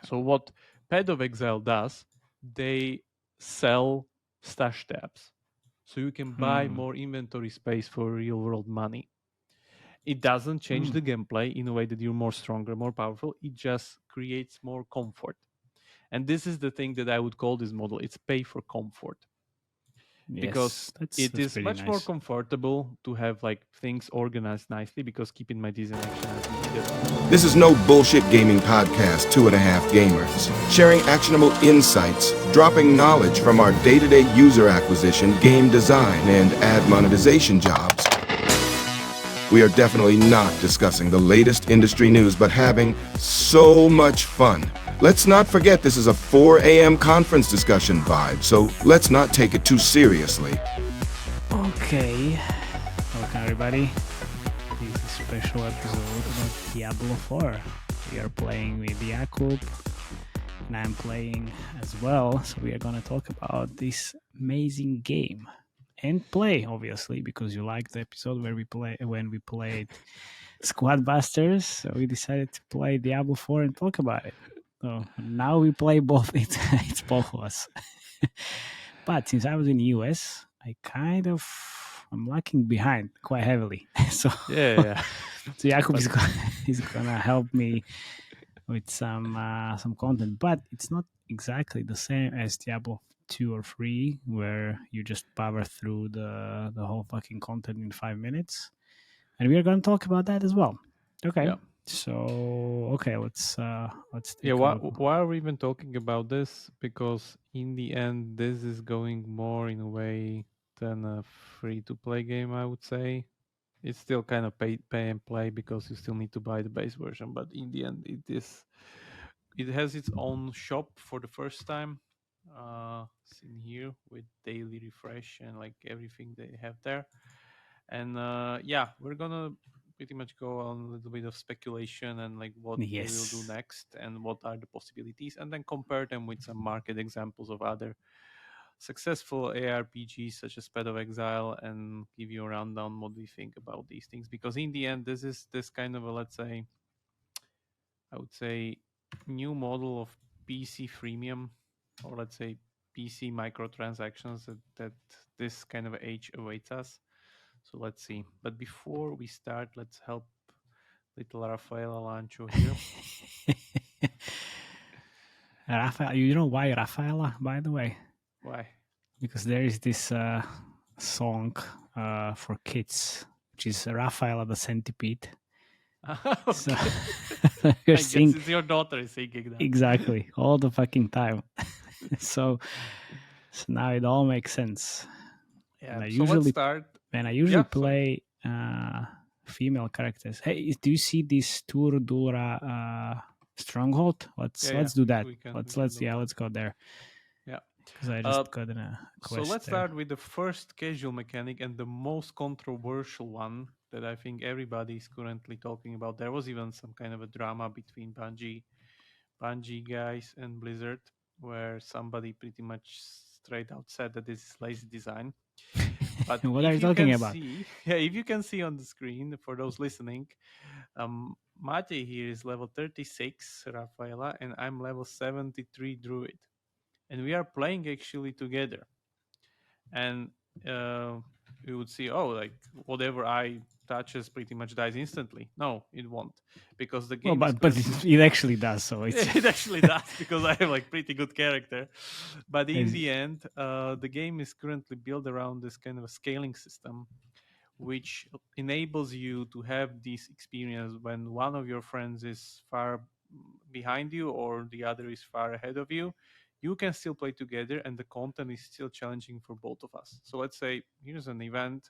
So what Path of Exile does, they sell stash tabs. So you can buy more inventory space for real world money. It doesn't change the gameplay in a way that you're more stronger, more powerful. It just creates more comfort. And this is the thing that I would call this model. It's pay for comfort. Because it is much more comfortable to have like things organized nicely, because keep in mind these action. This is no bullshit gaming podcast, 2.5 gamers, sharing actionable insights, dropping knowledge from our day-to-day user acquisition, game design, and ad monetization jobs. We are definitely not discussing the latest industry news, but having so much fun. Let's not forget this is a 4 a.m. conference discussion vibe, so let's not take it too seriously. Okay. Welcome everybody. This is a special episode about Diablo 4. We are playing with Jakub, and I'm playing as well, so we are going to talk about this amazing game. And play, obviously, because you liked the episode where we played Squad Busters, so we decided to play Diablo 4 and talk about it. So now we play both. It's both of us. But since I was in the US, I'm lagging behind quite heavily. So yeah. So Jakub is gonna help me with some content, but it's not exactly the same as Diablo 2 or 3, where you just power through the whole fucking content in 5 minutes. And we are going to talk about that as well. Okay. Yeah. So, let's take why are we even talking about this? Because in the end, this is going more in a way than a free-to-play game, I would say. It's still kind of pay and play, because you still need to buy the base version. But in the end, it has its own shop for the first time. It's in here with daily refresh and like everything they have there. And we're gonna pretty much go on a little bit of speculation and like what they will do next and what are the possibilities, and then compare them with some market examples of other successful ARPGs such as Path of Exile, and give you a rundown what we think about these things. Because in the end, this is this kind of a, let's say, I would say, new model of PC freemium, or let's say PC microtransactions that this kind of age awaits us. So let's see. But before we start, let's help little Rafaela Lancho here. Rafael, you know why Rafaela, by the way? Why? Because there is this song for kids, which is Rafaela the Centipede. Okay. So I guess it's your daughter is singing that. Exactly, all the fucking time. so now it all makes sense. Yeah. Let's start. And I usually play female characters. Hey, do you see this Tour Dura Stronghold? Let's do that. Let's go there. Yeah. Because I just got in a quest. So let's start with the first casual mechanic and the most controversial one that I think everybody is currently talking about. There was even some kind of a drama between Bungie guys and Blizzard, where somebody pretty much straight out said that this is lazy design. But what are you talking about? If you can see on the screen, for those listening, Matej here is level 36, Rafaela, and I'm level 73 Druid. And we are playing actually together. And you would see, like whatever I touches pretty much dies instantly. No, it won't, because the game. But it actually does. So it actually does, because I have like pretty good character. But in the end, the game is currently built around this kind of a scaling system, which enables you to have this experience when one of your friends is far behind you or the other is far ahead of you. You can still play together, and the content is still challenging for both of us. So let's say here's an event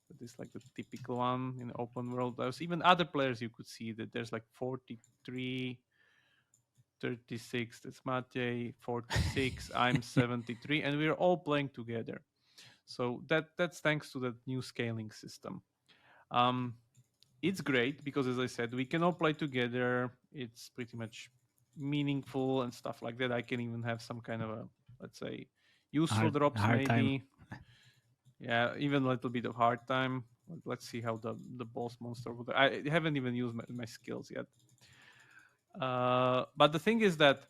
that is like the typical one in open world. There's even other players you could see that there's like 43, 36, that's Matej, 46, I'm 73, and we're all playing together. So that's thanks to that new scaling system. It's great because, as I said, we can all play together. It's pretty much meaningful and stuff like that. I can even have some kind of a, let's say, useful drops maybe. Yeah, even a little bit of hard time. Let's see how the boss monster would. I haven't even used my skills yet. But the thing is that,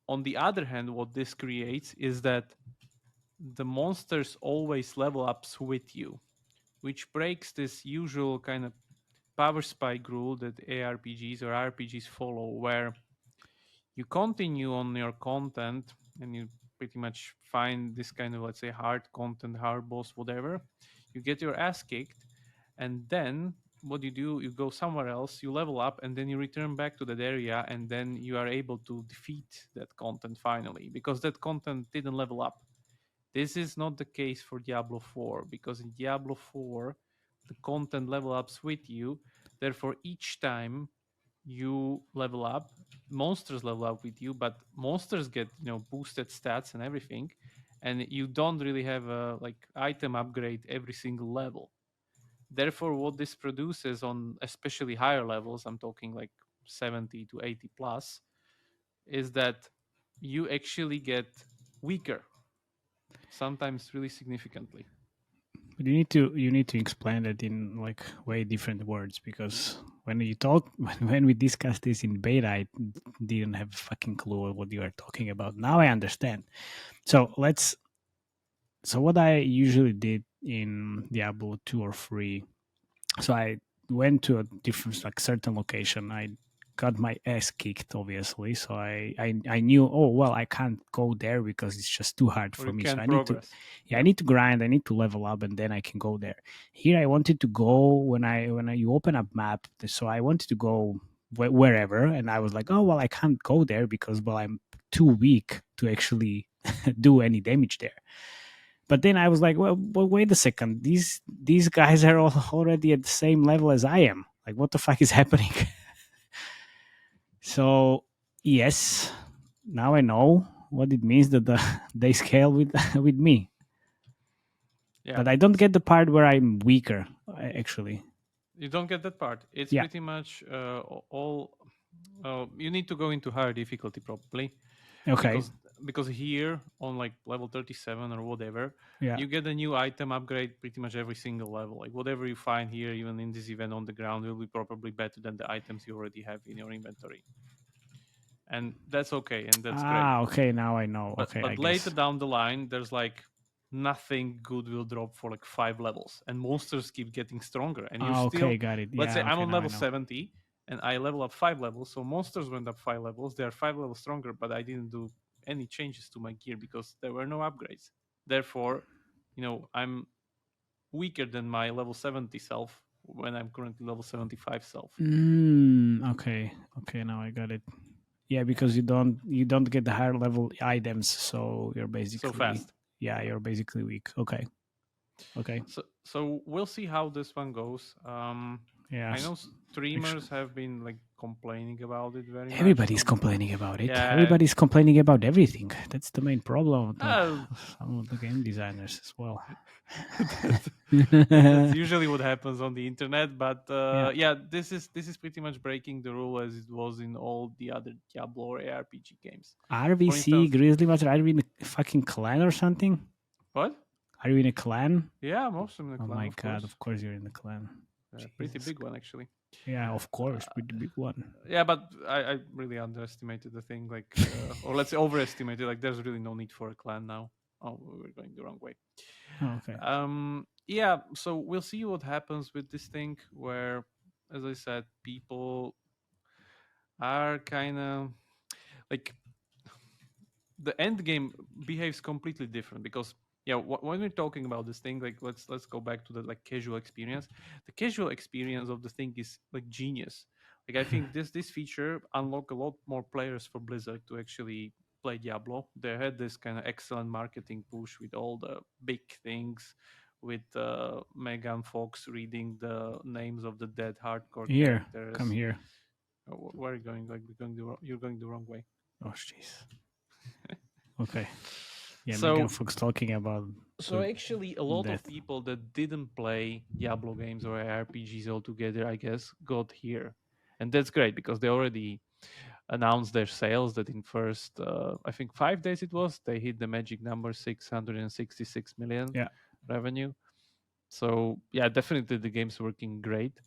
on the other hand, what this creates is that the monsters always level ups with you, which breaks this usual kind of power spike rule that ARPGs or RPGs follow, where you continue on your content and you pretty much find this kind of, let's say, hard content, hard boss, whatever. You get your ass kicked, and then what you do, you go somewhere else, you level up, and then you return back to that area, and then you are able to defeat that content finally, because that content didn't level up. This is not the case for Diablo 4, because in Diablo 4 the content level ups with you. Therefore, each time you level up, monsters level up with you, but monsters get, boosted stats and everything, and you don't really have a like item upgrade every single level. Therefore, what this produces on especially higher levels, I'm talking like 70 to 80 plus, is that you actually get weaker, sometimes really significantly. But you need to explain it in like way different words, because when you talk when we discussed this in beta, I didn't have a fucking clue what you are talking about. Now I understand. So let's. So what I usually did in Diablo 2 or 3, so I went to a different, like, certain location. I got my ass kicked, obviously. So I knew, oh well, I can't go there because it's just too hard Or for you me. So can't I need to, progress. yeah, I need to grind. I need to level up, and then I can go there. Here I wanted to go when you open up map. So I wanted to go wherever, and I was like, oh well, I can't go there because, well, I'm too weak to actually do any damage there. But then I was like, well, wait a second. These guys are all already at the same level as I am. Like, what the fuck is happening? So, yes, now I know what it means that they scale with with me. Yeah. But I don't get the part where I'm weaker, actually. You don't get that part. It's Yeah. pretty much all. You need to go into higher difficulty probably, Okay. because here on like level 37 or whatever, Yeah. you get a new item upgrade pretty much every single level. Like whatever you find here, even in this event on the ground, will be probably better than the items you already have in your inventory, and that's okay and that's great. Okay. Now I know. But Okay, I but later guess. down the line, there's like nothing good will drop for like 5 levels, and monsters keep getting stronger, and you're Okay, still, got it. let's say Yeah. I'm Okay, on now I level know. 70 and I level up 5 levels, so monsters went up 5 levels, they are 5 levels stronger, but I didn't do any changes to my gear because there were no upgrades. Therefore, I'm weaker than my level 70 self when I'm currently level 75 self. Okay. Okay, now I got it. Yeah, because you don't get the higher level items, so you're So basically, fast. yeah, you're basically weak. Okay. Okay. So we'll see how this one goes. Yeah. I know Actually, streamers have been like complaining about it very much. everybody's complaining about it. Yeah, Everybody's complaining about everything. That's the main problem of uh, some of the game designers as well. that's, that's usually what happens on the internet. But Yeah. yeah, this is pretty much breaking the rule as it was in all the other Diablo or ARPG games. For RVC, instance, Grizzly Master, are you in a fucking clan or something? what? Are you in a clan? Yeah, most of them in the Oh clan, my god, of of course you're in the clan. course. Pretty Jesus. big one actually. Yeah, of course, pretty big one. Yeah, but I really underestimated the thing, like, or let's say overestimated. Like, there's really no need for a clan now. Oh, we're going the wrong way. Oh, okay. Yeah, so we'll see what happens with this thing, where, as I said, people are kind of like, the end game behaves completely different, because yeah, when we're talking about this thing, like, let's go back to the like casual experience. The casual experience of the thing is like genius. Like, I think this feature unlock a lot more players for Blizzard to actually play Diablo. They had this kind of excellent marketing push with all the big things, with Megan Fox reading the names of the dead hardcore Here, come characters. here. Where are you going? Like, you're going the wrong way. Oh, jeez. Okay. Yeah, Megan So Fox talking about So actually, a lot of death. people that didn't play Diablo games or RPGs altogether, I guess, got here, and that's great because they already announced their sales that in first, I think 5 days it was, they hit the magic number 666 million Yeah. revenue. So yeah, definitely the game's working great.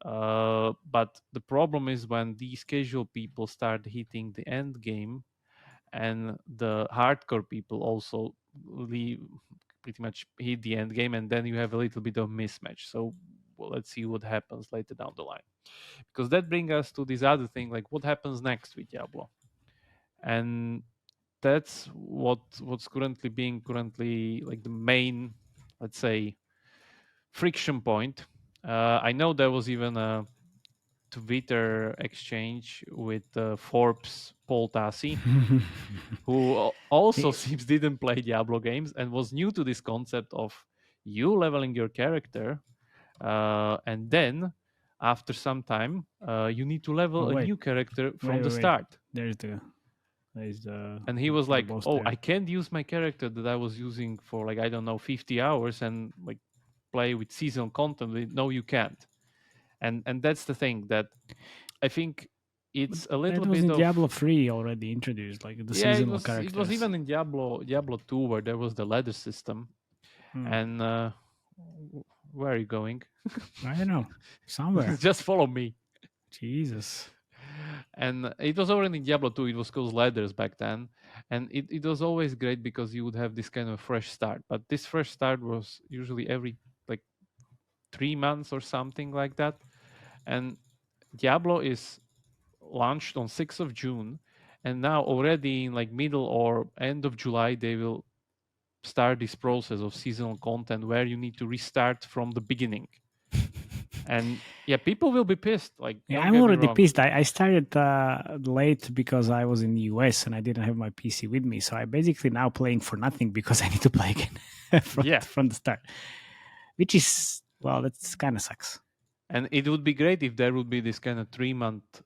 But the problem is when these casual people start hitting the end game, and the hardcore people also pretty much hit the end game, and then you have a little bit of mismatch. So let's see what happens later down the line, because that brings us to this other thing, like what happens next with Diablo. And that's what's currently like the main, let's say, friction point. I know there was even a Twitter exchange with Forbes Paul Tassi, who also seems didn't play Diablo games and was new to this concept of you leveling your character, and then after some time you need to level a new character from the start. There's the And he was like, boss "Oh, there. I can't use my character that I was using for like I don't know 50 hours and like play with seasonal content." No, you can't. And that's the thing that I think it's a little That was bit in of Diablo 3 already introduced, like the seasonal characters. It was even in Diablo 2 where there was the ladder system. And where are you going? I don't know, somewhere. Just follow me. Jesus. And it was already in Diablo 2, it was called ladders back then. And it was always great because you would have this kind of fresh start. But this fresh start was usually every like 3 months or something like that. And Diablo is launched on 6th of June. And now already in like middle or end of July, they will start this process of seasonal content where you need to restart from the beginning. And yeah, people will be pissed. Like, Yeah, don't I'm get me already wrong. pissed. I started late because I was in the US and I didn't have my PC with me. So I basically now playing for nothing because I need to play again from the start. Which is, well, that's kind of sucks. And it would be great if there would be this kind of 3-month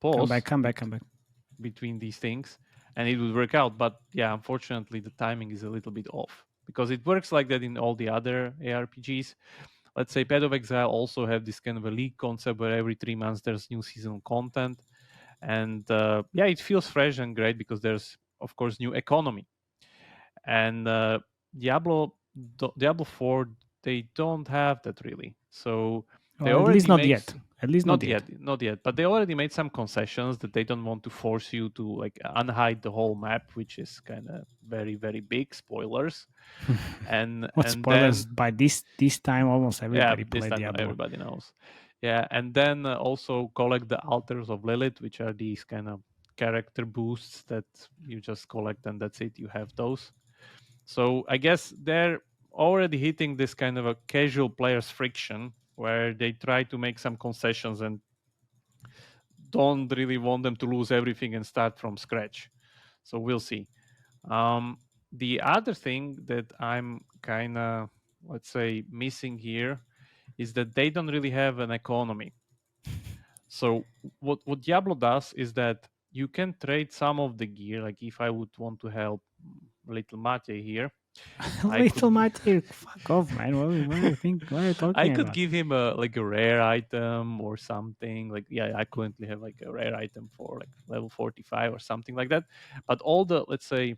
pause. Come back. Between these things, and it would work out. But yeah, unfortunately, the timing is a little bit off because it works like that in all the other ARPGs. Let's say Path of Exile also have this kind of a league concept where every 3 months there's new seasonal content, and yeah, it feels fresh and great because there's of course new economy. And Diablo 4, they don't have that really. So they at least not yet. At least not yet. But they already made some concessions that they don't want to force you to like unhide the whole map, which is kind of very, very big spoilers. And what and spoilers? then, By this time, almost everybody played Diablo. Everybody knows. Yeah, and then also collect the altars of Lilith, which are these kind of character boosts that you just collect, and that's it. You have those. So I guess they're already hitting this kind of a casual players friction where they try to make some concessions and don't really want them to lose everything and start from scratch. So we'll see. The other thing that I'm kind of, let's say, missing here is that they don't really have an economy. So what Diablo does is that you can trade some of the gear. Like if I would want to help little Matej here, Little Matej, fuck off, man. What do you think? What are you talking I about? could give him a rare item or something. Like yeah, I currently have like a rare item for like level 45 or something like that. But all the, let's say,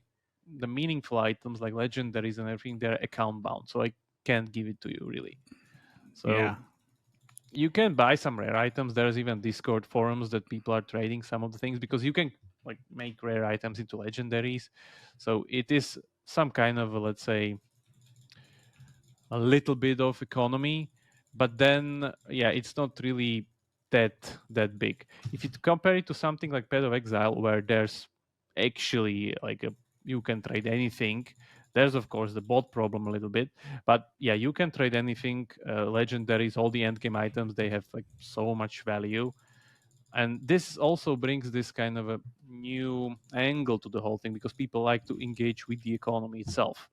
the meaningful items like legendaries and everything, they're account bound, so I can't give it to you really. So yeah. You can buy some rare items. There's even Discord forums that people are trading some of the things because you can like make rare items into legendaries. So it is some kind of, let's say, a little bit of economy, but then yeah, it's not really that big. If you compare it to something like Path of Exile, where there's actually like you can trade anything. There's of course the bot problem a little bit, but yeah, you can trade anything. Legendaries, all the endgame items, they have like so much value, and this also brings this kind of a new angle to the whole thing because people like to engage with the economy itself,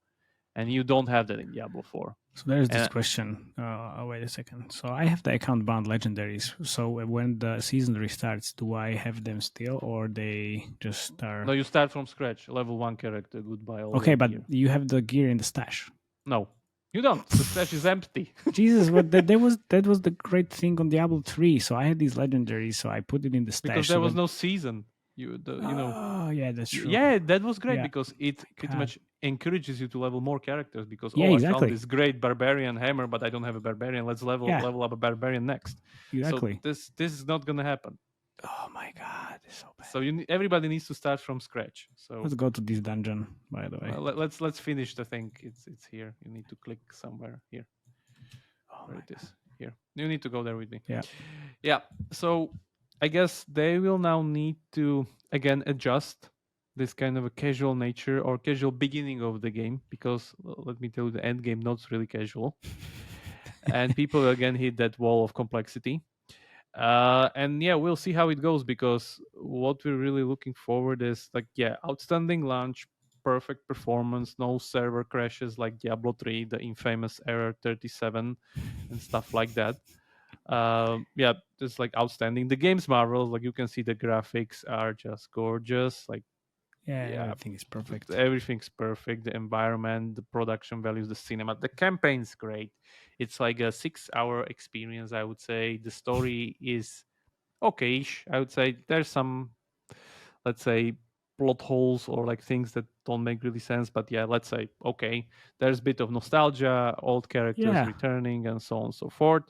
and you don't have that in Diablo 4. So there's this question. Wait a second. So I have the account bound legendaries. So when the season restarts, do I have them still, or they just start? No, you start from scratch. Level 1 character. Goodbye. All okay, but gear. you have the gear in the stash. No, you don't. The stash is empty. Jesus, but that was the great thing on Diablo 3. So I had these legendaries, so I put it in the stash. Because there was no season. Yeah, that's true. Yeah, that was great Yeah. because it pretty God. much encourages you to level more characters because Yeah, I exactly. found this great barbarian hammer, but I don't have a barbarian. Let's level up a barbarian next. Exactly. So this is not gonna happen. Oh my God, it's so bad. So everybody needs to start from scratch. So Let's go to this dungeon, by the way. let's finish the thing. It's here. You need to click somewhere here. Where it is here. You need to go there with me. Yeah. So I guess they will now need to again adjust this kind of a casual nature or casual beginning of the game because let me tell you the end game not really casual. And people again hit that wall of complexity. And yeah, we'll see how it goes because what we're really looking forward is like outstanding launch, perfect performance, no server crashes like Diablo 3, the infamous error 37 and stuff like that. Just like outstanding. The game's marvelous. Like you can see the graphics are just gorgeous. Like everything is perfect. Everything's perfect. The environment, the production values, the cinema, the campaign's great. It's like a 6-hour experience, I would say. The story is okay-ish. I would say there's some, let's say, plot holes or like things that don't make really sense. But yeah, let's say okay. There's a bit of nostalgia, old characters returning, and so on and so forth.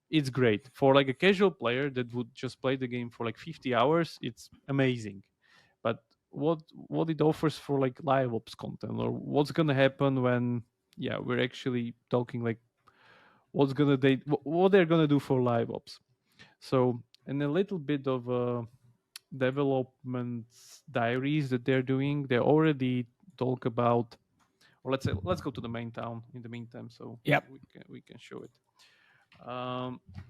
It's great for like a casual player that would just play the game for like 50 hours. It's amazing. But what it offers for like live ops content or what's gonna happen when we're actually talking like what they're gonna do for live ops. So in a little bit of development diaries that they're doing, they already talk about, or let's go to the main town in the meantime so we can show it.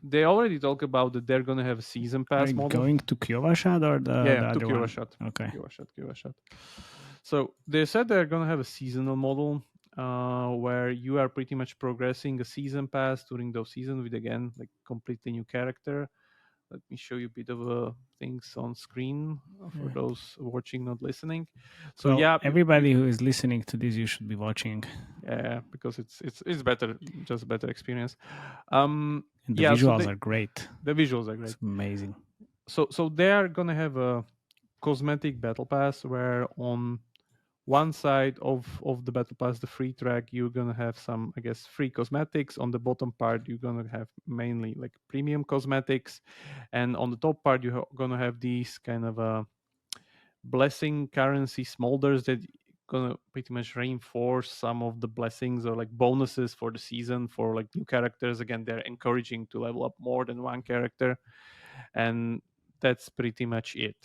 They already talk about that they're gonna have a season pass model. Going to Kyovashad or the other Kyovashad. one? Okay. Kyovashad. So they said they're gonna have a seasonal model where you are pretty much progressing a season pass during those seasons with again like completely new character. Let me show you a bit of things on screen for those watching, not listening. So everybody who is listening to this, you should be watching. Yeah, because it's better, just a better experience. And the visuals are great. The visuals are great. It's amazing. So they are gonna have a cosmetic battle pass where on one side of the battle pass, the free track, you're gonna have some, I guess, free cosmetics. On the bottom part, you're gonna have mainly like premium cosmetics, and on the top part, you're gonna have these kind of blessing currency smolders that gonna pretty much reinforce some of the blessings or like bonuses for the season for like new characters. Again, they're encouraging to level up more than one character, and that's pretty much it.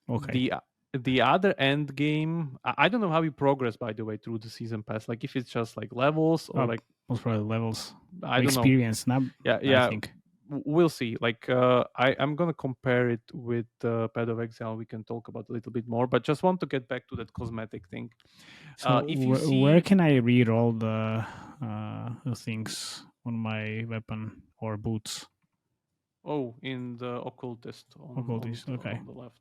Okay. The other end game, I don't know how you progress, by the way, through the season pass. Like if it's just like levels or like most probably levels. I don't experience know. Now, I think. We'll see. Like I'm gonna compare it with Path of Exile. We can talk about a little bit more, but just want to get back to that cosmetic thing. So if you see... where can I re-roll the things on my weapon or boots? Oh, in the occultist. Okay. On the left.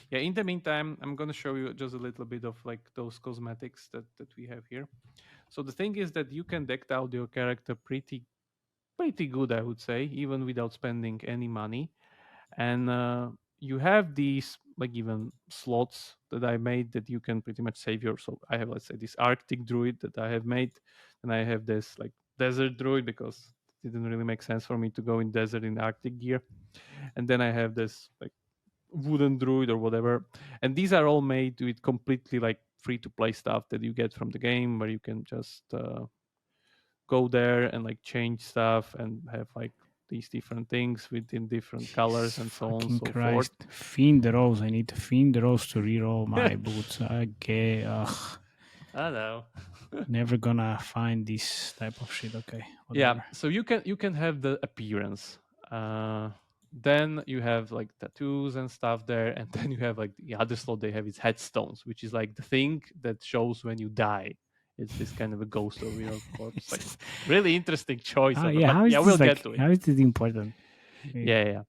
Yeah. In the meantime, I'm gonna show you just a little bit of like those cosmetics that we have here. So the thing is that you can deck out your character pretty good, I would say, even without spending any money. And you have these like even slots that I made that you can pretty much save your. So I have, let's say, this Arctic druid that I have made, and I have this like desert druid because it didn't really make sense for me to go in desert in Arctic gear. And then I have this like wooden druid or whatever, and these are all made with completely like free to play stuff that you get from the game, where you can just go there and like change stuff and have like these different things within different colors and so on and so forth. Fiend the Rose. I need to Fiend the Rose to reroll my boots. Okay. Ugh. I know. Never gonna find this type of shit. Okay. Whatever. Yeah. So you can have the appearance. Then you have like tattoos and stuff there, and then you have like the other slot they have is headstones, which is like the thing that shows when you die. It's this kind of a ghost of your corpse. Like, really interesting choice. We'll get to it. How is it important? Yeah.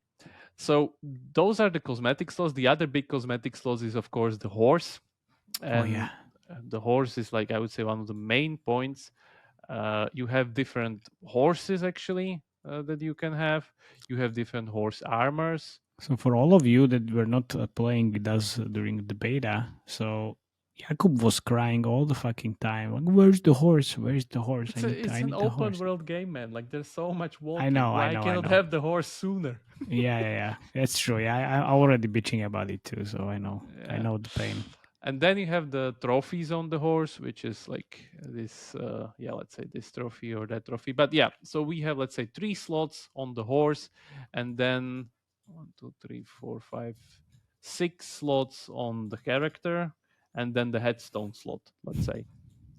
So those are the cosmetic slots. The other big cosmetic slots is of course the horse. And the horse is like, I would say, one of the main points. You have different horses actually that you can have. You have different horse armors. So for all of you that were not playing with us during the beta, so Jakub was crying all the fucking time. Like, where's the horse? Where's the horse? I It's an need the open horse. world game, man. Like there's so much I walking. know, I Why know, I cannot know. have the horse sooner? Yeah. That's true. Yeah, I already bitching about it too, so I know. I Yeah. know the pain. And then you have the trophies on the horse, which is like this, let's say this trophy or that trophy. But yeah, so we have, let's say, 3 slots on the horse, and then 1, 2, 3, 4, 5, 6 slots on the character, and then the headstone slot, let's say.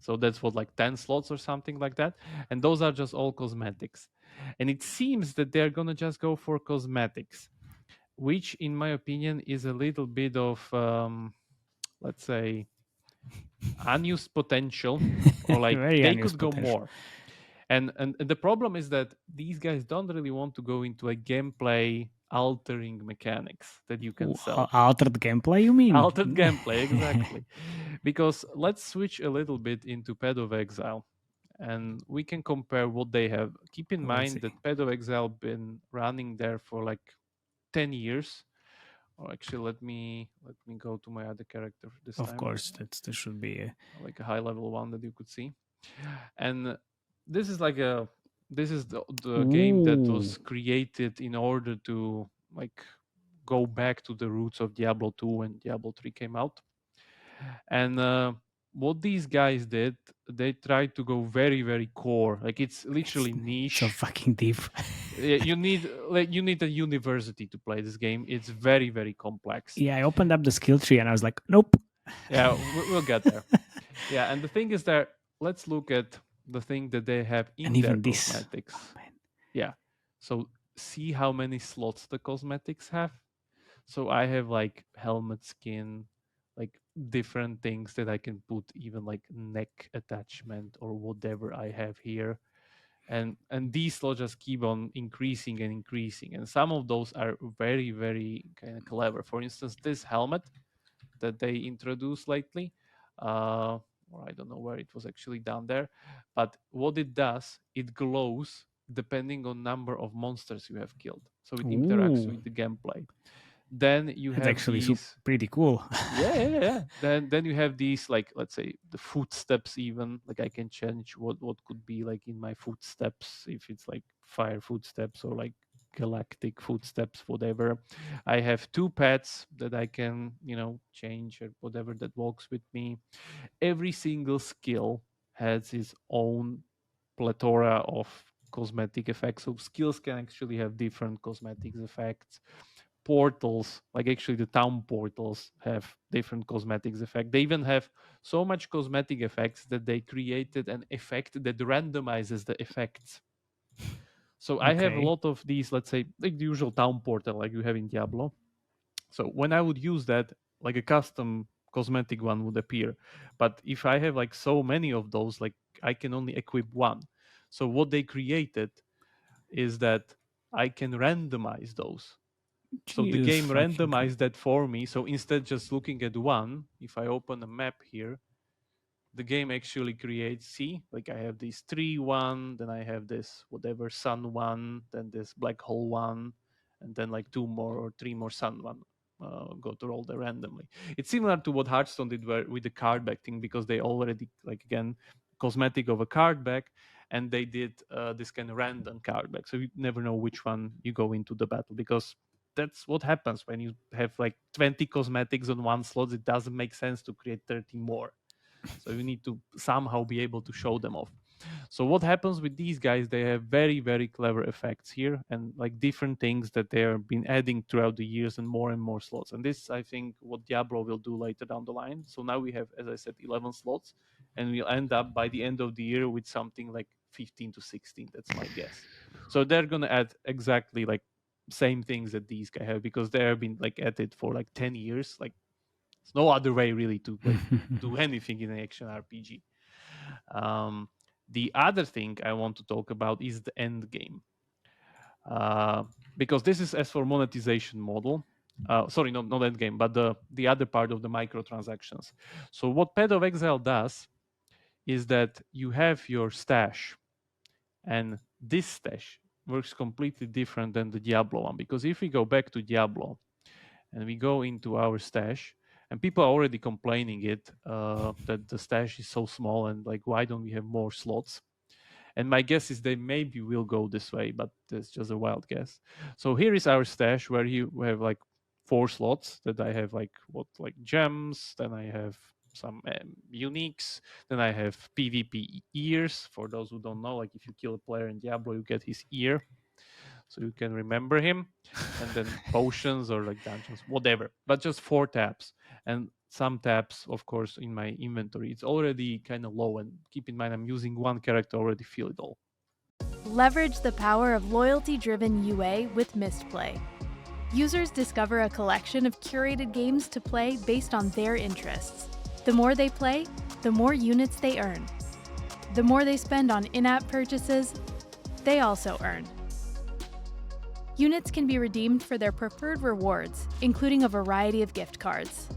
So that's what, like 10 slots or something like that. And those are just all cosmetics. And it seems that they're going to just go for cosmetics, which, in my opinion, is a little bit of, let's say, unused potential, or like Very they unused could go potential. more. And the problem is that these guys don't really want to go into a gameplay altering mechanics that you can sell. Altered gameplay, you mean? Altered gameplay, exactly. Because let's switch a little bit into Path of Exile, and we can compare what they have. Keep in Let's mind see. that Path of Exile been running there for like 10 years. Or actually, let me go to my other character this Of time. course, there should be Like a high level one that you could see. And this is like a this is the game that was created in order to like go back to the roots of Diablo 2 when Diablo 3 came out. And what these guys did, they tried to go very, very core. Like it's literally niche. so fucking deep. You need a university to play this game. It's very, very complex. Yeah, I opened up the skill tree and I was like, nope. Yeah, we'll get there. Yeah, and the thing is that let's look at the thing that they have in And their even this. cosmetics. Oh, man. Yeah. So see how many slots the cosmetics have. So I have like helmet skin, like different things that I can put, even like neck attachment or whatever I have here. And these slots just keep on increasing and increasing. And some of those are very, very kind of clever. For instance, this helmet that they introduced lately. Or I don't know where it was actually down there, but what it does, it glows depending on number of monsters you have killed, so it interacts Ooh, with the gameplay. Then you that's have actually these, pretty cool. yeah. Then you have these, like, let's say the footsteps, even like I can change what could be like in my footsteps, if it's like fire footsteps or like galactic footsteps, whatever. I have 2 pets that I can, change, or whatever that walks with me. Every single skill has its own plethora of cosmetic effects, so skills can actually have different cosmetics effects. Portals, like actually the town portals, have different cosmetics effect. They even have so much cosmetic effects that they created an effect that randomizes the effects. So I have a lot of these, let's say, like the usual town portal like you have in Diablo. So when I would use that, like a custom cosmetic one would appear. But if I have like so many of those, like I can only equip one. So what they created is that I can randomize those. So the Jesus game fucking Christ. randomized that for me. So instead just looking at one, if I open a map here, the game actually creates, see, like I have this tree one, then I have this whatever sun one, then this black hole one, and then like 2 more or 3 more sun one. Go to roll there randomly. It's similar to what Hearthstone did with the card back thing, because they already, like, again, cosmetic of a card back, and they did this kind of random card back, so you never know which one you go into the battle, because that's what happens when you have like 20 cosmetics on one slot. It doesn't make sense to create 30 more. So you need to somehow be able to show them off. So what happens with these guys, they have very, very clever effects here, and like different things that they have been adding throughout the years, and more slots. And this, I think, what Diablo will do later down the line. So now we have, as I said, 11 slots, and we'll end up by the end of the year with something like 15 to 16. That's my guess. So they're going to add exactly like same things that these guys have, because they have been like at it for like 10 years. Like there's no other way really to like do anything in an action RPG. The other thing I want to talk about is the end game, because this is as for monetization model. Sorry, not end game, but the other part of the microtransactions. So what Path of Exile does is that you have your stash, and this stash, works completely different than the Diablo one, because if we go back to Diablo and we go into our stash, and people are already complaining that the stash is so small and like, why don't we have more slots? And my guess is they maybe will go this way, but that's just a wild guess. So here is our stash where you have like 4 slots that I have like gems, then I have some uniques, then I have PvP ears. For those who don't know, like if you kill a player in Diablo, you get his ear, so you can remember him, and then potions or like dungeons, whatever. But just 4 tabs, and some tabs, of course, in my inventory. It's already kind of low, and keep in mind I'm using 1 character already, fill it all. Leverage the power of loyalty-driven UA with Mistplay. Users discover a collection of curated games to play based on their interests. The more they play, the more units they earn. The more they spend on in-app purchases, they also earn. Units can be redeemed for their preferred rewards, including a variety of gift cards.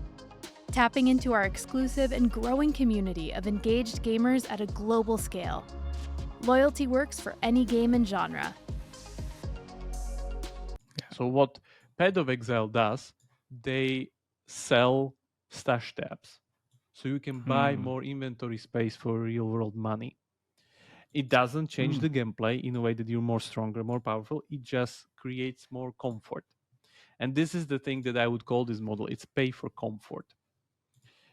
Tapping into our exclusive and growing community of engaged gamers at a global scale. Loyalty works for any game and genre. So what Path of Exile does, they sell stash tabs. So you can buy more inventory space for real world money. It doesn't change the gameplay in a way that you're more stronger, more powerful. It just creates more comfort. And this is the thing that I would call this model. It's pay for comfort.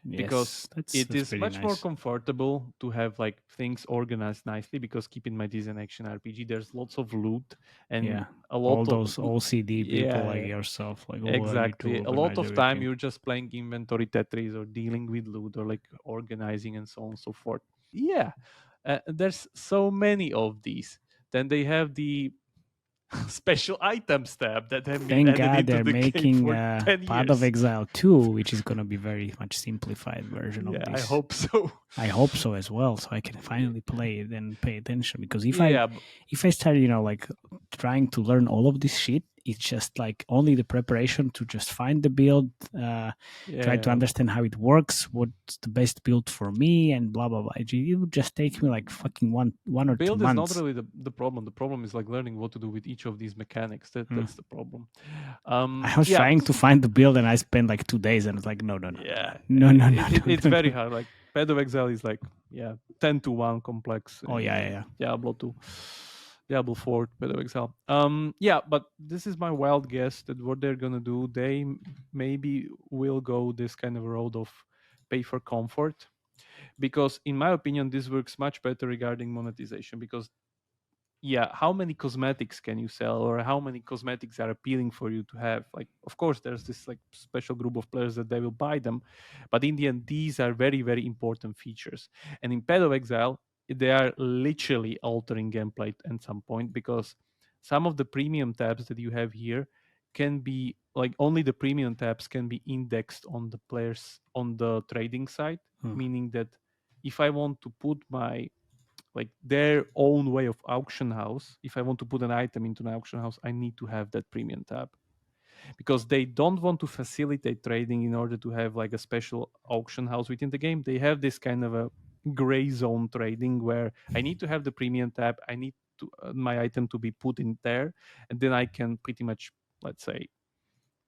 Because it is much more comfortable to have like things organized nicely, because keep in mind this is an action RPG. There's lots of loot and a lot all of those OCD people like yourself, like exactly. A lot of time you're just playing inventory Tetris or dealing with loot or like organizing and so on and so forth. Yeah, there's so many of these. Then they have the special items tab that have been Thank added God into they're the game making for 10 Path of years. Exile 2, which is going to be very much simplified version of this. I hope so. I hope so as well, so I can finally play it and pay attention. Because if I start, like trying to learn all of this shit, it's just like only the preparation to just find the build, try to understand how it works, what's the best build for me, and blah blah blah. It would just take me like fucking one or 2 months. Build is not really the problem. The problem is like learning what to do with each of these mechanics. That's the problem. I was trying to find the build, and I spent like 2 days, and it's like no. It's very hard. Like Path of Exile is like 10-1 complex. Diablo 2. Diablo 4, Path of Exile. But this is my wild guess that what they're gonna do, they maybe will go this kind of road of pay for comfort, because in my opinion this works much better regarding monetization. Because how many cosmetics can you sell, or how many cosmetics are appealing for you to have? Like, of course there's this like special group of players that they will buy them, but in the end these are very, very important features. And in Path of Exile they are literally altering gameplay at some point, because some of the premium tabs that you have here can be like, only the premium tabs can be indexed on the players on the trading side, meaning that if I want to put my like their own way of auction house, if I want to put an item into an auction house, I need to have that premium tab, because they don't want to facilitate trading in order to have like a special auction house within the game. They have this kind of a gray zone trading where I need to have the premium tab, I need to my item to be put in there, and then I can pretty much, let's say,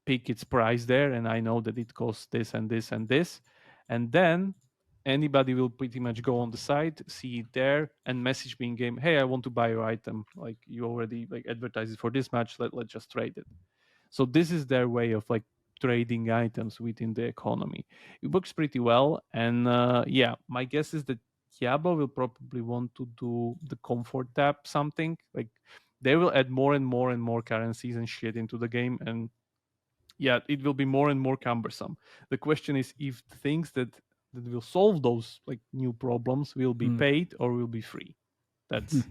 pick its price there, and I know that it costs this and this and this, and then anybody will pretty much go on the site, see it there, and message me in game, hey, I want to buy your item, like you already like advertise it for this much, let's just trade it. So this is their way of like trading items within the economy. It works pretty well, and my guess is that Diablo will probably want to do the comfort tab something, like they will add more and more and more currencies and shit into the game, and it will be more and more cumbersome. The question is if things that will solve those like new problems will be paid or will be free. That's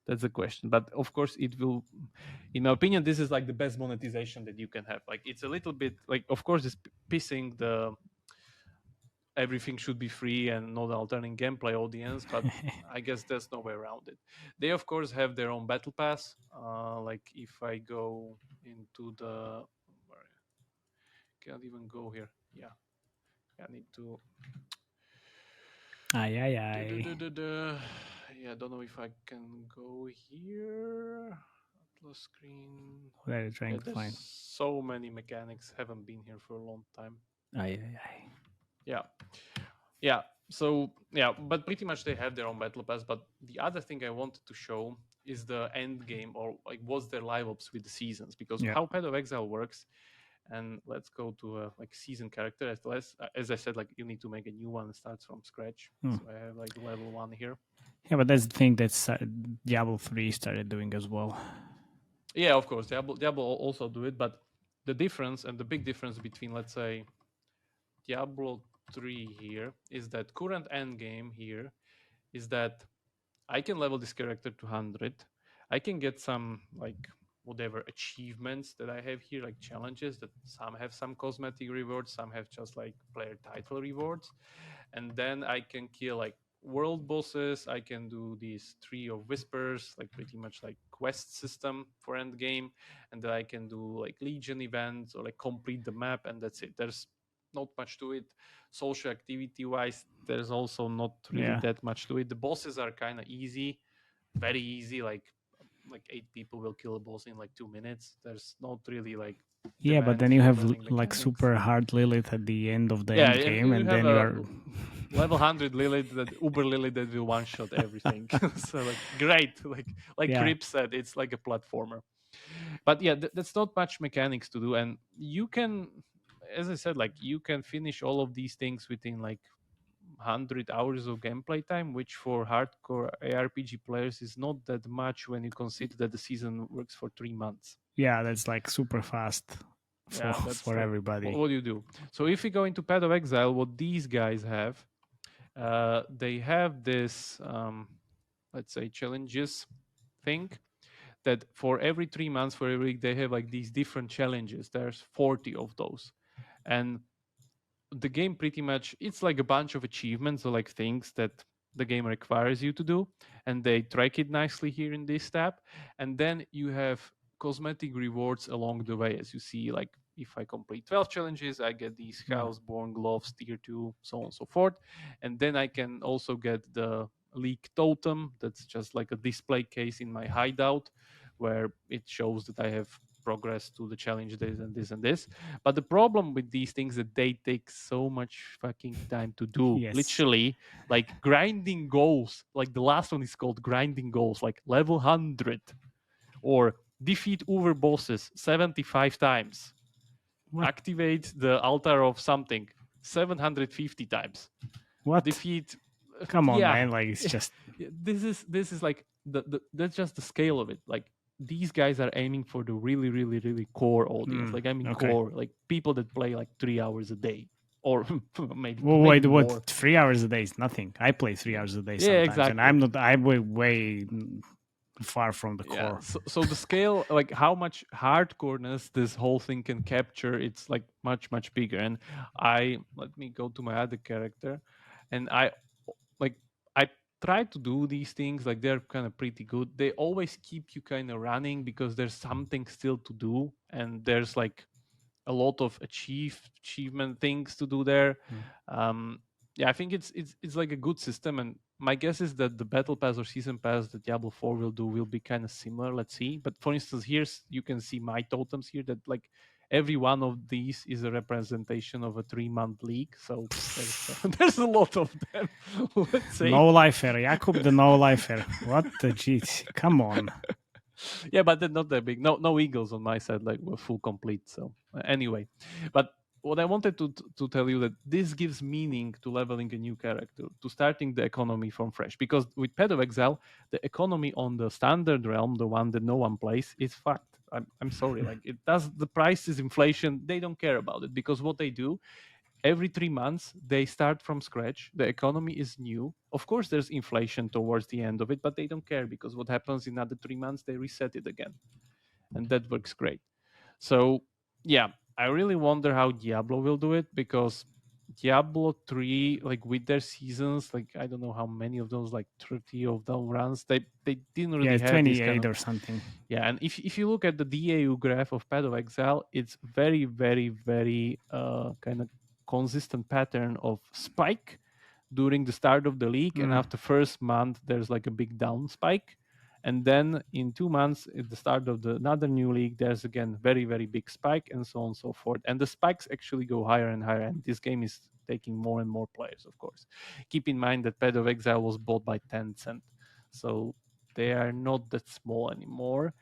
the question. But of course it will, in my opinion, this is like the best monetization that you can have. Like it's a little bit like, of course, it's pissing the everything should be free and not altering gameplay audience, but I guess there's no way around it. They of course have their own battle pass. Like if I go into the, can't even go here. I need to. Aye. Yeah, I don't know if I can go here. Plus screen. What are you trying to There's find? so many mechanics. Haven't been here for a long time. Yeah. Yeah. So yeah, but pretty much they have their own battle pass. But the other thing I wanted to show is the end game, or like what's their live ops with the seasons, because how Path of Exile works. And let's go to a like season character. As I said, like you need to make a new one that starts from scratch. So I have like level 1 here. Yeah, but that's the thing that Diablo 3 started doing as well. Yeah, of course, Diablo also do it, but the difference and the big difference between, let's say, Diablo 3 here is that current end game here is that I can level this character to 100. I can get some like whatever achievements that I have here, like challenges that some have some cosmetic rewards, some have just like player title rewards. And then I can kill like world bosses. I can do these Tree of Whispers, like pretty much like quest system for end game. And then I can do like Legion events or like complete the map, and that's it. There's not much to it. Social activity wise, there's also not really that much to it. The bosses are kind of easy, very easy. Like 8 people will kill a boss in like 2 minutes. There's not really like but then you have like mechanics. super hard Lilith at the end of the end game, and then you are level 100 Lilith, that Uber Lilith that will one shot everything. So like great, like Crip said, it's like a platformer. But yeah, that's not much mechanics to do, and you can, as I said, like you can finish all of these things within like 100 hours of gameplay time, which for hardcore ARPG players is not that much when you consider that the season works for 3 months. Yeah, that's like super fast for like, everybody. What do you do? So if we go into Path of Exile, what these guys have, they have this, let's say, challenges thing that for every 3 months, for every week, they have like these different challenges. There's 40 of those. And the game pretty much, it's like a bunch of achievements or like things that the game requires you to do, and they track it nicely here in this tab. And then you have cosmetic rewards along the way, as you see. Like if I complete 12 challenges, I get these Houseborn gloves, tier 2, so on and so forth. And then I can also get the leak totem. That's just like a display case in my hideout where it shows that I have progress to the challenge, this and this and this. But the problem with these things that they take so much fucking time to do. Literally, like grinding goals. Like the last one is called grinding goals, like level 100, or defeat over bosses 75 times. What? Activate the altar of something 750 times. What? Defeat. Come on, man! Like it's just this is like that's just the scale of it. Like these guys are aiming for the really, really, really core audience. Like I mean, core, like people that play like 3 hours a day, or maybe. Well, maybe wait, more. 3 hours a day is nothing. I play 3 hours a day sometimes, exactly. and I'm not. I'm way far from the core. So the scale, like how much hardcoreness this whole thing can capture, it's like much bigger. And let me go to my other character, and I try to do these things. Like they're kind of pretty good. They always keep you kind of running because there's something still to do, and there's like a lot of achievement things to do there. I think it's like a good system, and my guess is that the battle pass or season pass that Diablo 4 will be kind of similar. Let's see. But for instance, you can see my totems here, that like every one of these is a representation of a 3-month league. So there's a lot of them. Let's say. No lifer, Jakub, the no lifer. What the jeez? Come on. Yeah, but they're not that big. No eagles on my side, like we're full complete. So anyway, but what I wanted to tell you, that this gives meaning to leveling a new character, to starting the economy from fresh. Because with Path of Exile, the economy on the standard realm, the one that no one plays, is fucked. I'm sorry, like it does. The price is inflation. They don't care about it, because what they do, every 3 months they start from scratch. The economy is new. Of course, there's inflation towards the end of it, but they don't care, because what happens in another 3 months, they reset it again, and that works great. So yeah, I really wonder how Diablo will do it, because Diablo 3, like with their seasons, like I don't know how many of those, like 30 of them runs, they didn't really have 28 this kind of, or something. Yeah, and if you look at the DAU graph of Path of Exile, it's very, very, very kind of consistent pattern of spike during the start of the league, and after first month there's like a big down spike, And then in 2 months, at the start of another new league, there's again very, very big spike and so on and so forth. And the spikes actually go higher and higher. And this game is taking more and more players, of course. Keep in mind that Path of Exile was bought by Tencent. So they are not that small anymore.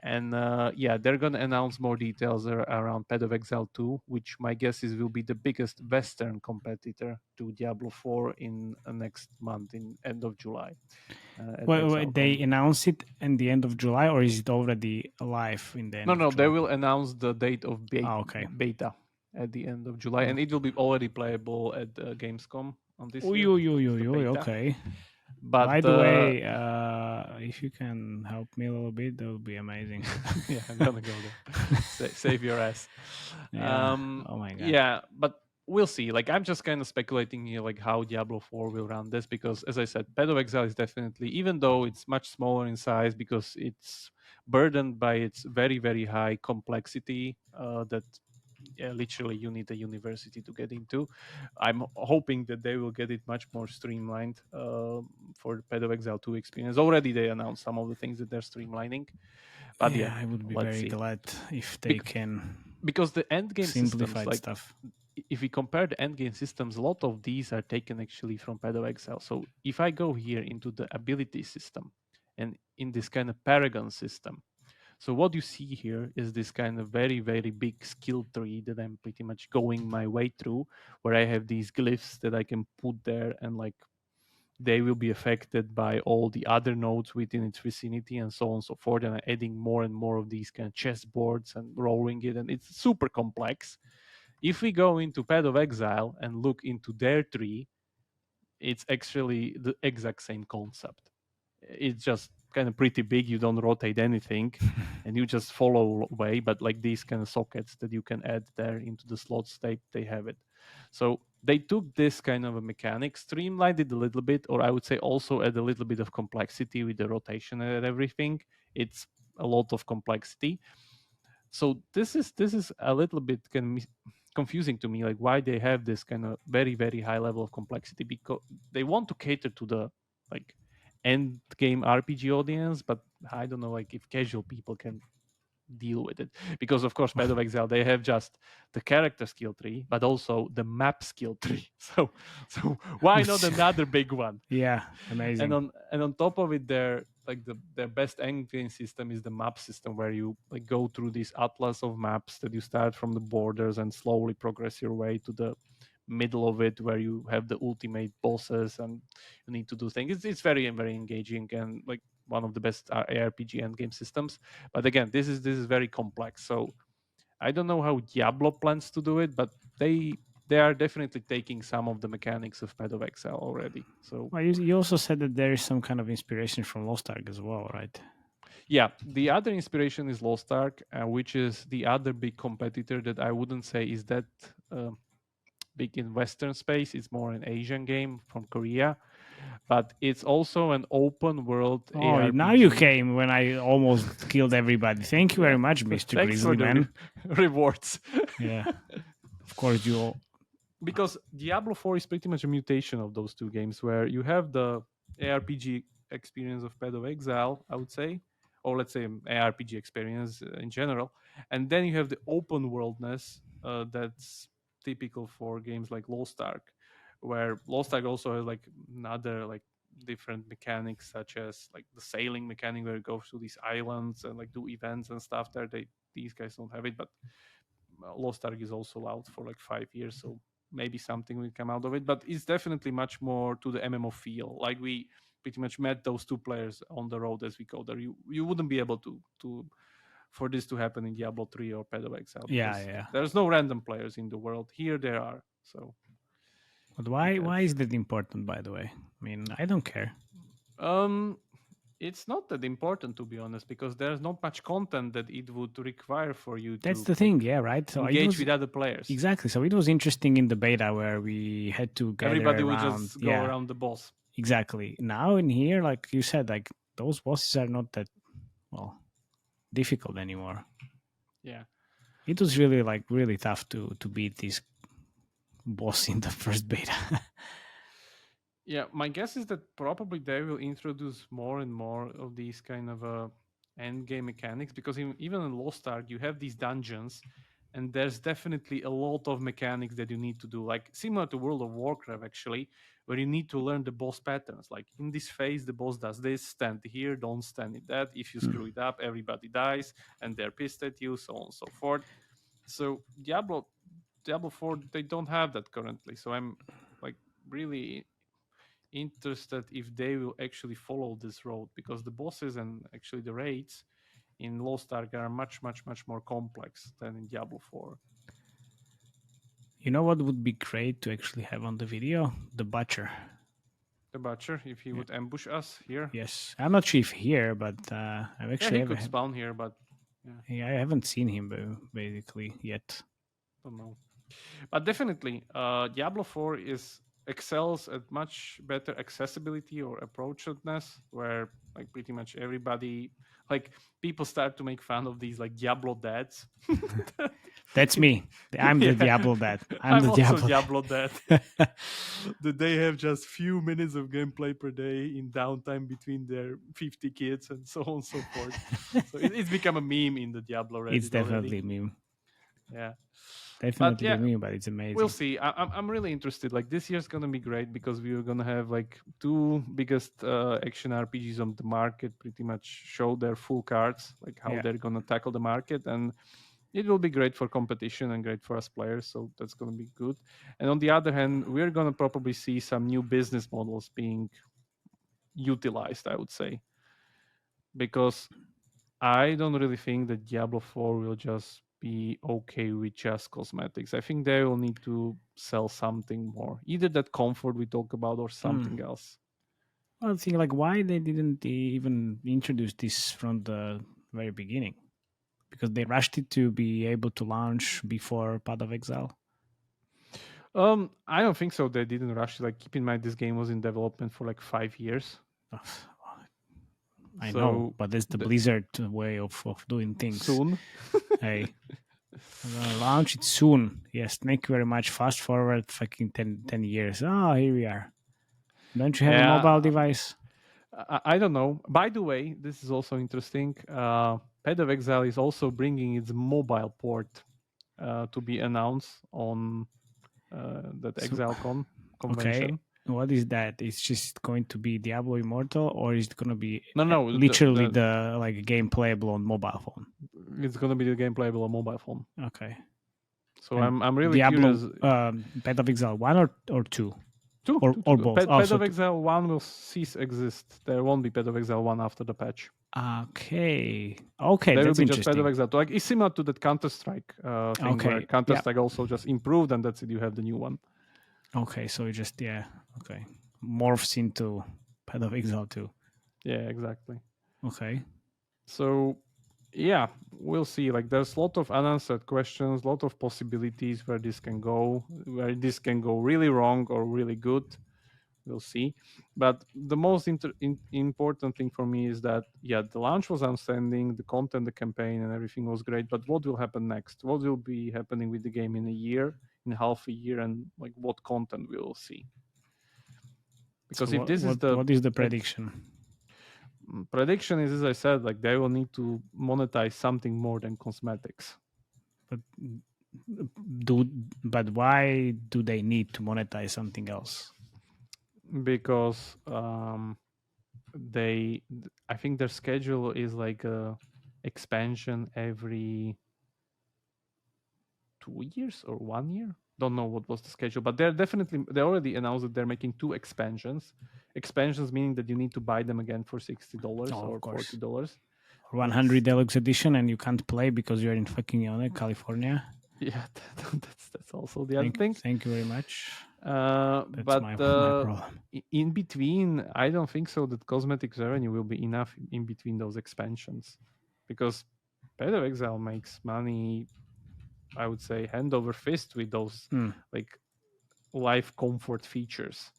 And they're going to announce more details around Path of Exile 2, which my guess is will be the biggest Western competitor to Diablo 4 in next month, in end of July. They announce it in the end of July, or is it already live in the end of July? No, they will announce the date of beta at the end of July, and it will be already playable at Gamescom on this year. Okay. But by the way, if you can help me a little bit, that would be amazing. Yeah, I'm gonna go there. Save your ass. Yeah. Oh my god. Yeah, but we'll see. Like, I'm just kind of speculating here, like how Diablo 4 will run this, because as I said, Path of Exile is definitely, even though it's much smaller in size, because it's burdened by its very, very high complexity that literally you need a university to get into. I'm hoping that they will get it much more streamlined for the Path of Exile 2 experience. Already they announced some of the things that they're streamlining. But yeah, I would be very glad if they can, because the end game simplified systems, stuff. If we compare the end game systems, a lot of these are taken actually from Path of Exile. So if I go here into the ability system and in this kind of paragon system, so what you see here is this kind of very, very big skill tree that I'm pretty much going my way through, where I have these glyphs that I can put there, and like they will be affected by all the other nodes within its vicinity and so on and so forth. And I'm adding more and more of these kind of chessboards and rolling it, and it's super complex. If we go into Path of Exile and look into their tree, it's actually the exact same concept. It's just kind of pretty big. You don't rotate anything and you just follow away, but like these kind of sockets that you can add there into the slots, they have it. So they took this kind of a mechanic, streamlined it a little bit, or I would say also add a little bit of complexity with the rotation and everything. It's a lot of complexity. So this is a little bit confusing to me, like why they have this kind of very, very high level of complexity, because they want to cater to the like end game RPG audience, but I don't know, like if casual people can deal with it, because of course Path of Exile, they have just the character skill tree but also the map skill tree. So why not another big one? Yeah, amazing. And on top of it, their best end game system is the map system, where you like go through this atlas of maps that you start from the borders and slowly progress your way to the middle of it, where you have the ultimate bosses and you need to do things. It's very, very engaging and like one of the best ARPG endgame systems. But again, this is very complex. So I don't know how Diablo plans to do it, but they are definitely taking some of the mechanics of Path of Exile already. So you also said that there is some kind of inspiration from Lost Ark as well, right? Yeah, the other inspiration is Lost Ark, which is the other big competitor that I wouldn't say is that big in Western space. It's more an Asian game from Korea, but it's also an open world ARPG. Now you came when I almost killed everybody. Thank you very much, Mr. Grizzly Man. Rewards. Yeah, of course you all. Because Diablo 4 is pretty much a mutation of those two games, where you have the ARPG experience of Path of Exile, I would say, or let's say ARPG experience in general, and then you have the open worldness that's typical for games like Lost Ark, where Lost Ark also has like another like different mechanics, such as like the sailing mechanic, where you go through these islands and like do events and stuff there. These guys don't have it, but Lost Ark is also out for like 5 years, so maybe something will come out of it. But it's definitely much more to the MMO feel. Like we pretty much met those two players on the road as we go there. You wouldn't be able to for this to happen in Diablo 3 or Path of Exile. Yeah. There's no random players in the world. Here there are. So but why is that important, by the way? I mean, I don't care. It's not that important, to be honest, because there's not much content that it would require for you That's to the thing, yeah, right? So engage with other players. Exactly. So it was interesting in the beta where we had to gather everybody around, would just go around the boss. Exactly. Now in here, like you said, like those bosses are not that difficult anymore. Yeah. It was really tough to beat this boss in the first beta. Yeah, my guess is that probably they will introduce more and more of these kind of end game mechanics, because even in Lost Ark you have these dungeons, and there's definitely a lot of mechanics that you need to do, like similar to World of Warcraft actually, where you need to learn the boss patterns. Like in this phase, the boss does this, stand here, don't stand in that. If you screw it up, everybody dies, and they're pissed at you, so on and so forth. So Diablo 4, they don't have that currently. So I'm like really interested if they will actually follow this road, because the bosses and actually the raids in Lost Ark are much more complex than in Diablo 4. You know what would be great to actually have on the video? The butcher. The Butcher, if he would ambush us here. Yes, I'm not sure if here, but I've Yeah, actually he could spawn here, but I haven't seen him basically yet. don't know. But definitely, Diablo 4 excels at much better accessibility or approachedness, where like pretty much everybody, like people start to make fun of these like Diablo dads. That's me. I'm the Yeah, Diablo dad. I'm the also Diablo Diablo dad. That they have just few minutes of gameplay per day in downtime between their 50 kids and so on and so forth. So it's become a meme in the Diablo Reddit It's definitely already. a meme. Yeah. But Definitely yeah, a meme, but it's amazing. we'll see. I'm really interested. Like this year's gonna be great because we're gonna have like two biggest action RPGs on the market pretty much show their full cards, like how they're gonna tackle the market, and it will be great for competition and great for us players. So that's gonna be good. And on the other hand, we're gonna probably see some new business models being utilized, I would say, because I don't really think that Diablo 4 will just be okay with just cosmetics. I think they will need to sell something more, either that comfort we talk about or something else. Well, I think like why they didn't even introduce this from the very beginning? Because they rushed it to be able to launch before Path of Exile. I don't think so. They didn't rush. Like, keep in mind, this game was in development for like 5 years. I So know, but that's the Blizzard way of doing things. Soon. Hey, I'm gonna launch it soon. Yes, thank you very much. Fast forward fucking 10 years. Oh, here we are. Don't you have a mobile device? I don't know. By the way, this is also interesting. Path of Exile is also bringing its mobile port to be announced on that ExileCon convention. Okay, what is that? It's just going to be Diablo Immortal, or is it going to be No, literally the like game playable on mobile phone? It's going to be the game playable on mobile phone. Okay. So I'm really Diablo, curious. Path of Exile 1 or 2? Two. Or both? Path of Exile 1 will cease exist. There won't be Path of Exile 1 after the patch. Okay, there will that's be just Path interesting. of Exile 2. Like, it's similar to that Counter-Strike thing, where Counter-Strike also just improved, and that's it. You have the new one. Okay, so it just morphs into Path of Exile 2. Yeah, exactly. Okay. So yeah, we'll see. Like, there's a lot of unanswered questions, a lot of possibilities where this can go really wrong or really good. We'll see. But the most important thing for me is that, yeah, the launch was outstanding, the content, the campaign, and everything was great. But what will happen next? What will be happening with the game in a year, in half a year, and like what content we will see? Because so if this is what is the prediction? Prediction is, as I said, like they will need to monetize something more than cosmetics. But why do they need to monetize something else? Because I think their schedule is like a expansion every 2 years or 1 year. Don't know what was the schedule, but they already announced that they're making 2 expansions. Expansions meaning that you need to buy them again for $60 or $40. 100 Deluxe Edition, and you can't play because you're in fucking California. Yeah, that's also the other thing. Thank you very much. But my problem. In between, I don't think so that cosmetics revenue will be enough in between those expansions, because Path of Exile makes money, I would say, hand over fist with those like life comfort features.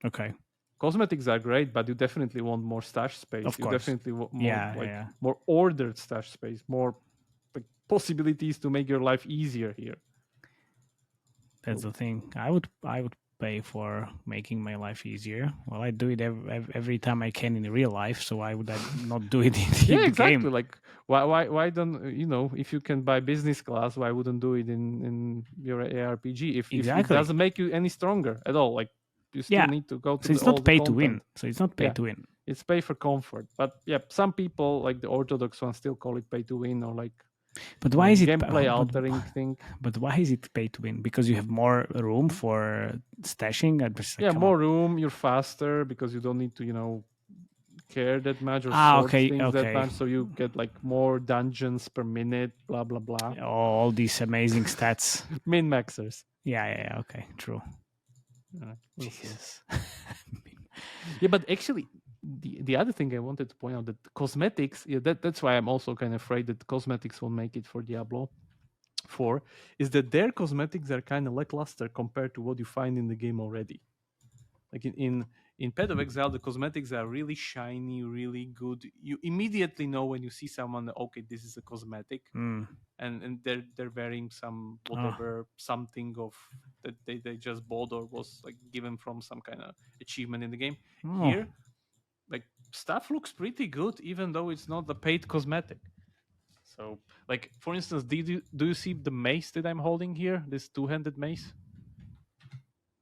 Okay. Cosmetics are great, but you definitely want more stash space. Of course. You definitely want more more ordered stash space, more like possibilities to make your life easier here. That's the thing. I would pay for making my life easier. Well, I do it every time I can in real life, so why would I not do it in Yeah, the exactly. game? Like, why don't if you can buy business class, why wouldn't do it in your ARPG? If it Exactly. doesn't make you any stronger at all, like you still Yeah. need to go to So it's all not the pay to content. win. So it's not pay Yeah. to win. It's pay for comfort, but yeah, some people like the orthodox ones still call it pay to win or like But why is it gameplay altering thing. But why is it pay to win? Because you have more room for stashing. Yeah, more room. You're faster because you don't need to care that much or sort things that much. So you get like more dungeons per minute. Blah blah blah. All these amazing stats. Min maxers. Yeah. Okay, true. We'll see. Jesus. Yeah, but actually, the other thing I wanted to point out that cosmetics. Yeah, that's why I'm also kind of afraid that cosmetics won't make it for Diablo 4. Is that their cosmetics are kind of lackluster compared to what you find in the game already. Like in Path of Exile, the cosmetics are really shiny, really good. You immediately know when you see someone, okay, this is a cosmetic, and they're wearing some whatever something of that they just bought or was like given from some kind of achievement in the game. Here, like stuff looks pretty good, even though it's not the paid cosmetic. So, like for instance, do you see the mace that I'm holding here? This two-handed mace.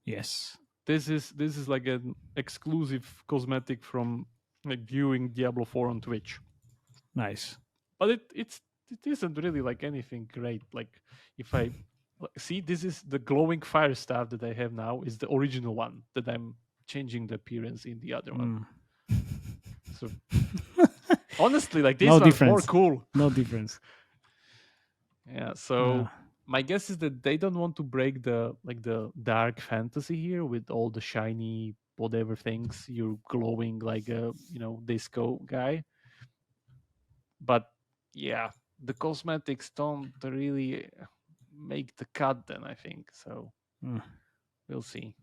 Yes. This is like an exclusive cosmetic from like viewing Diablo 4 on Twitch. Nice. But it isn't really like anything great. Like if I see, this is the glowing fire staff that I have now is the original one that I'm changing the appearance in the other one. So honestly, like these are more cool. No difference. Yeah. So my guess is that they don't want to break the dark fantasy here with all the shiny whatever things. You're glowing like a disco guy. But yeah, the cosmetics don't really make the cut then, I think. So we'll see.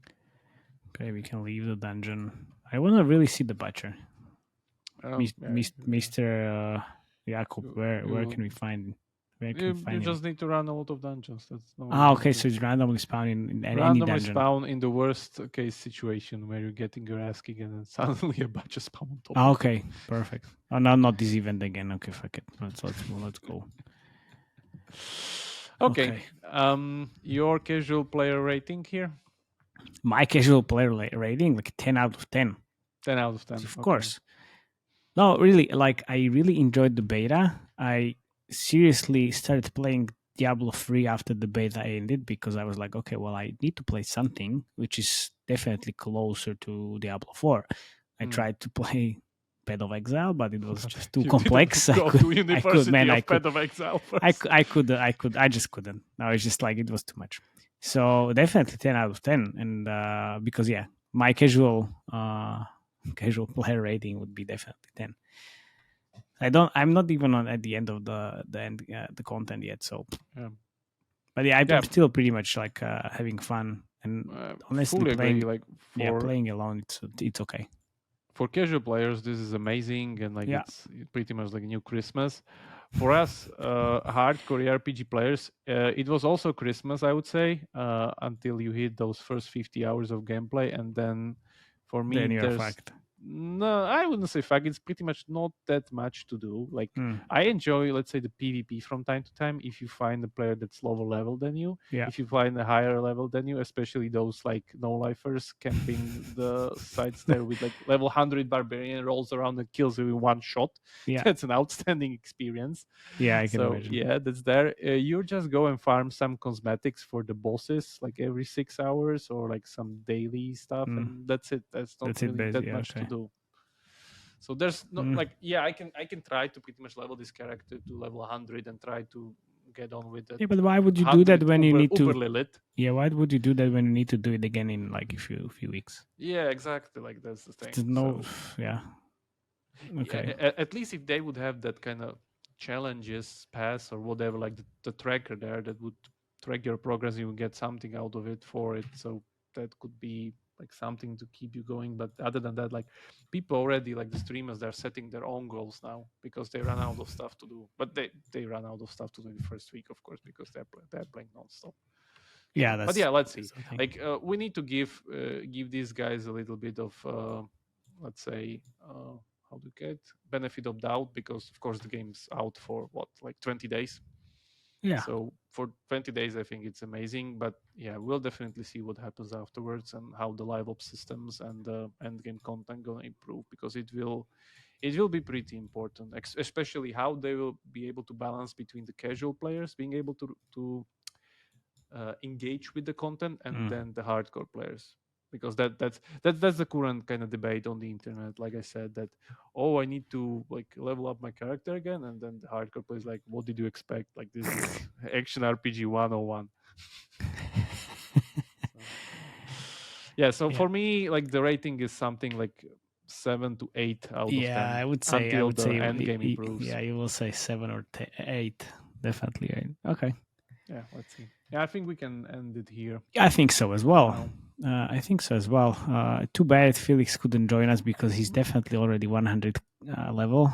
Okay, we can leave the dungeon. I want to really see the butcher. Mr. Jakub, where can we find? You just need to run a lot of dungeons. That's okay. So it's randomly spawned in any randomly dungeon. spawn in the worst case situation where you're getting your ass kicked and then suddenly a butcher spawn on top. Okay, perfect. Oh no, not this event again. Okay, fuck it. Let's go. Okay. Your casual player rating here? My casual player rating, like 10 out of 10. 10 out of 10. Of course. No, really, like I really enjoyed the beta. I seriously started playing Diablo 3 after the beta ended because I was like, okay, well, I need to play something which is definitely closer to Diablo 4. I tried to play Path of Exile, but it was just too complex. I just couldn't. No, it's just like it was too much. So definitely 10 out of 10. And because yeah, my casual player rating would be definitely 10. I'm not even at the end of the content yet. So, but yeah, I'm still pretty much like having fun and honestly playing alone. It's okay. For casual players, this is amazing and like it's pretty much like a new Christmas. For us, hardcore RPG players, it was also Christmas, I would say, until you hit those first 50 hours of gameplay, and then for me, there's no, I wouldn't say fuck. It's pretty much not that much to do. Like I enjoy, let's say, the PvP from time to time. If you find a player that's lower level than you, if you find a higher level than you, especially those like no-lifers camping the sites there with like level 100 barbarian rolls around and kills you in one shot. Yeah, that's an outstanding experience. Yeah, I can imagine. Yeah, that's there. You just go and farm some cosmetics for the bosses, like every 6 hours, or like some daily stuff, and that's it. That's not really that much to do. So there's not like I can try to pretty much level this character to level 100 and try to get on with it. Yeah, but why would you do that when you need to? Lilith. Yeah, why would you do that when you need to do it again in like a few weeks? Yeah, exactly. Like that's the thing. There's no, yeah. Okay. Yeah, at least if they would have that kind of challenges pass or whatever, like the tracker there that would track your progress, you would get something out of it for it. So that could be like something to keep you going. But other than that, like people already, like the streamers, they're setting their own goals now because they run out of stuff to do. But they run out of stuff to do in the first week, of course, because they're playing nonstop. Yeah, But yeah, let's see. something. Like we need to give these guys a little bit of let's say how to get benefit of doubt, because of course the game's out for what, like 20 days. Yeah. So for 20 days I think it's amazing, but yeah, we'll definitely see what happens afterwards and how the live ops systems and end game content gonna improve, because it will be pretty important, especially how they will be able to balance between the casual players being able to engage with the content and then the hardcore players, because that's the current kind of debate on the internet. Like I said, that I need to like level up my character again, and then the hardcore players like, what did you expect? Like, this is action RPG 101. Yeah, so for me, like the rating is something like 7 to 8 out of 10. Yeah, I would say until the end game improves. Yeah, you will say 7 or 8, definitely 8. Okay. Yeah, let's see. Yeah, I think we can end it here. I think so as well. I think so as well. Too bad Felix couldn't join us, because he's definitely already 100 level.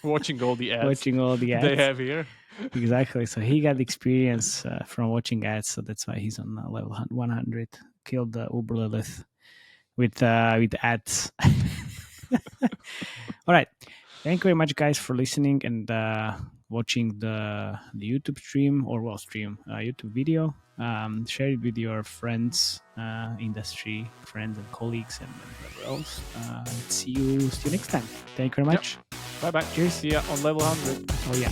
Watching all the ads. Watching all the ads they have here. Exactly. So he got experience from watching ads, so that's why he's on level 100. Killed the Uber Lilith with ads. All right. Thank you very much, guys, for listening and watching the YouTube stream, or YouTube video. Share it with your friends, industry friends and colleagues, and whatever else. See you next time. Thank you very much. Bye bye. Cheers. See ya on level 100. Oh yeah.